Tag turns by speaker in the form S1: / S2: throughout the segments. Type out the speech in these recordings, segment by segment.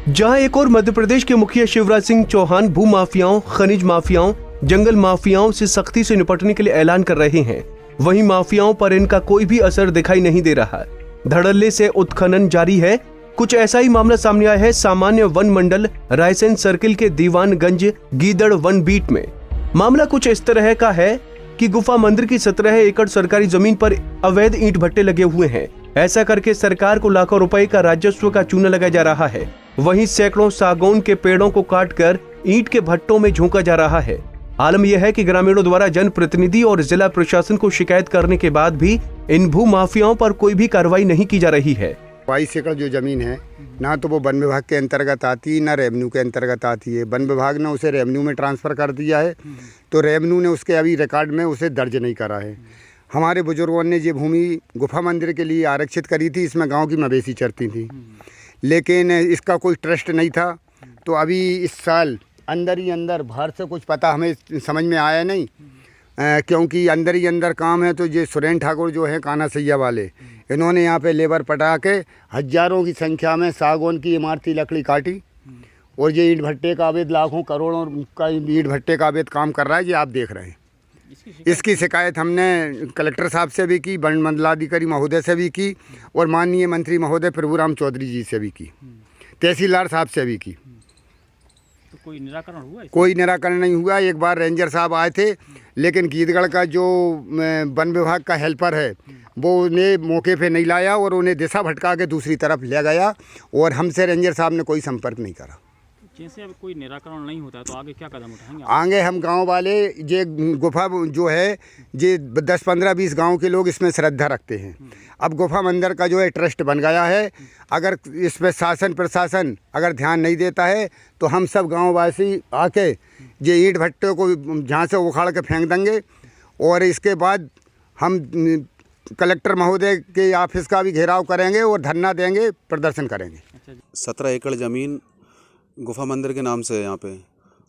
S1: जहां एक और मध्य प्रदेश के मुखिया शिवराज सिंह चौहान भू माफियाओं, खनिज माफियाओं, जंगल माफियाओं से सख्ती से निपटने के लिए ऐलान कर रहे हैं, वहीं माफियाओं पर इनका कोई भी असर दिखाई नहीं दे रहा। धड़ल्ले से उत्खनन जारी है। कुछ ऐसा ही मामला सामने आया है सामान्य वन मंडल रायसेन सर्किल के दीवानगंज गीदड़ वन बीट में। मामला कुछ इस तरह का है कि गुफा मंदिर की 17 एकड़ सरकारी जमीन पर अवैध ईंट भट्टे लगे हुए हैं। ऐसा करके सरकार को लाखों रुपए का राजस्व का चूना लगाया जा रहा है। वहीं सैकड़ों सागौन के पेड़ों को काटकर ईंट के भट्टों में झोंका जा रहा है। आलम यह है कि ग्रामीणों द्वारा जनप्रतिनिधि और जिला प्रशासन को शिकायत करने के बाद भी इन भू माफियाओं पर कोई भी कार्रवाई नहीं की जा रही है।
S2: 22 एकड़ जो ज़मीन है ना तो वो वन विभाग के अंतर्गत आती है ना रेवेन्यू के अंतर्गत आती है। वन विभाग ने उसे रेवेन्यू में ट्रांसफ़र कर दिया है, तो रेवेन्यू ने उसके अभी रिकॉर्ड में उसे दर्ज नहीं करा है। हमारे बुजुर्गों ने ये भूमि गुफा मंदिर के लिए आरक्षित करी थी। इसमें गांव की मवेशी चरती थी, लेकिन इसका कोई ट्रस्ट नहीं था। तो अभी इस साल अंदर ही अंदर बाहर से कुछ पता हमें समझ में आया नहीं, क्योंकि अंदर ही अंदर काम है। तो ये सुरेन ठाकुर जो है कान्हा सैया वाले, इन्होंने यहाँ पे लेबर पटा के हजारों की संख्या में सागौन की इमारती लकड़ी काटी और ये ईंट भट्टे का अवैध लाखों करोड़ों का ईंट भट्टे का अवैध काम कर रहा है। ये आप देख रहे हैं। इसकी शिकायत हमने कलेक्टर साहब से भी की, वन मंडलाधिकारी महोदय से भी की और माननीय मंत्री महोदय प्रभुराम चौधरी जी से भी की, तहसीलदार साहब से भी की।
S3: तो कोई निराकरण हुआ?
S2: कोई निराकरण नहीं हुआ। एक बार रेंजर साहब आए थे, लेकिन गीदगढ़ का जो वन विभाग का हेल्पर है वो उन्हें मौके पे नहीं लाया और उन्हें दिशा भटका के दूसरी तरफ ले गया और हमसे रेंजर साहब ने कोई संपर्क नहीं करा।
S3: जैसे अब कोई निराकरण नहीं होता तो आगे क्या कदम उठाएंगे?
S2: आगे हम गांव वाले ये गुफा जो है ये 10, 15, 20 गांव के लोग इसमें श्रद्धा रखते हैं। अब गुफा मंदिर का जो है ट्रस्ट बन गया है। अगर इस पर शासन प्रशासन अगर ध्यान नहीं देता है तो हम सब गाँववासी आके ये ईंट भट्टे को जहाँ से उखाड़ के फेंक देंगे और इसके बाद हम कलेक्टर महोदय के ऑफिस का भी घेराव करेंगे और धरना देंगे, प्रदर्शन करेंगे।
S4: 17 एकड़ ज़मीन गुफा मंदिर के नाम से है यहाँ पे,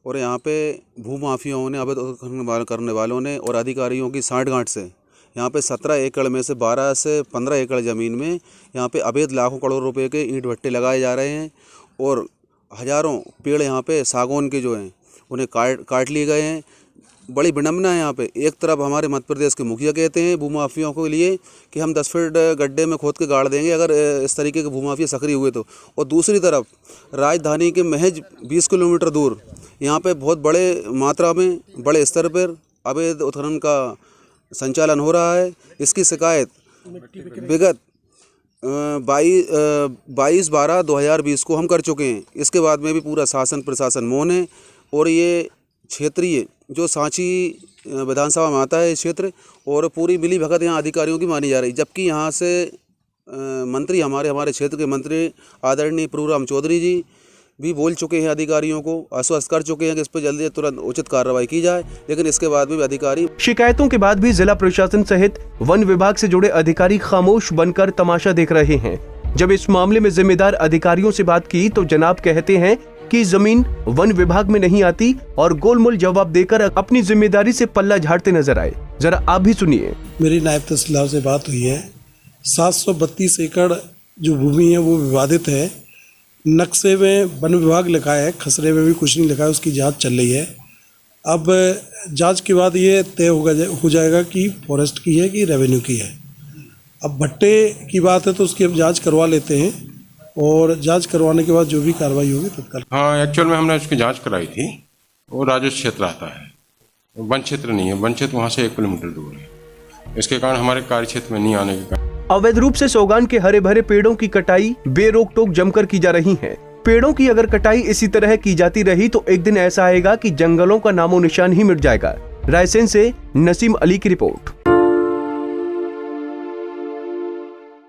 S4: और यहाँ पे भू माफियाओं ने अवैध उत्खनन करने वालों ने और अधिकारियों की साठगांठ से यहाँ पे 17 एकड़ में से 12 से 15 एकड़ ज़मीन में यहाँ पे अवैध लाखों करोड़ रुपए के ईंट भट्टे लगाए जा रहे हैं और हज़ारों पेड़ यहाँ पे सागौन के जो हैं उन्हें काट लिए गए हैं। बड़ी विडम्बना है यहाँ पे। एक तरफ हमारे मध्य प्रदेश के मुखिया कहते हैं भू माफियाओं के लिए कि हम 10 फीट गड्ढे में खोद के गाड़ देंगे अगर इस तरीके के भू माफिया सक्रिय हुए तो, और दूसरी तरफ राजधानी के महज 20 किलोमीटर दूर यहाँ पे बहुत बड़े मात्रा में बड़े स्तर पर अवैध उत्खनन का संचालन हो रहा है। इसकी शिकायत विगत 22/12/2020 को हम कर चुके हैं। इसके बाद में भी पूरा शासन प्रशासन मौन है और ये क्षेत्रीय जो सांची विधानसभा में आता है इस क्षेत्र, और पूरी मिली भगत यहाँ अधिकारियों की मानी जा रही, जबकि यहाँ से मंत्री हमारे क्षेत्र के मंत्री आदरणीय प्रभुराम चौधरी जी भी बोल चुके हैं, अधिकारियों को आश्वस्त कर चुके हैं कि इस पर जल्दी तुरंत उचित कार्रवाई की जाए, लेकिन इसके बाद भी अधिकारी
S1: शिकायतों के बाद भी जिला प्रशासन सहित वन विभाग से जुड़े अधिकारी खामोश बनकर तमाशा देख रहे हैं। जब इस मामले में जिम्मेदार अधिकारियों से बात की तो जनाब कहते हैं कि जमीन वन विभाग में नहीं आती और गोलमोल जवाब देकर अपनी जिम्मेदारी से पल्ला झाड़ते नजर आए। जरा आप भी सुनिए।
S5: मेरी नायब तहसीलदार से बात हुई है। 732 एकड़ जो भूमि है वो विवादित है। नक्शे में वन विभाग लिखा है, खसरे में भी कुछ नहीं लिखा है। उसकी जांच चल रही है। अब जांच के बाद ये तय हो जाएगा कि फॉरेस्ट की है कि रेवेन्यू की है। अब भट्टे की बात है तो उसकी हम जाँच करवा लेते हैं और जांच करवाने के बाद जो भी कार्रवाई होगी तत्काल।
S6: हाँ, एक्चुअल में हमने उसकी जांच कराई थी। वो राजस्व क्षेत्र आता है, वन क्षेत्र नहीं है। वन क्षेत्र वहाँ से 1 किलोमीटर दूर है। इसके कारण हमारे कार्य क्षेत्र में नहीं आने के कारण
S1: अवैध रूप से सौगान के हरे भरे पेड़ों की कटाई बेरोक टोक जमकर की जा रही है। पेड़ों की अगर कटाई इसी तरह की जाती रही तो एक दिन ऐसा आएगा कि जंगलों का नामो निशान ही मिट जाएगा। रायसेन से नसीम अली की रिपोर्ट।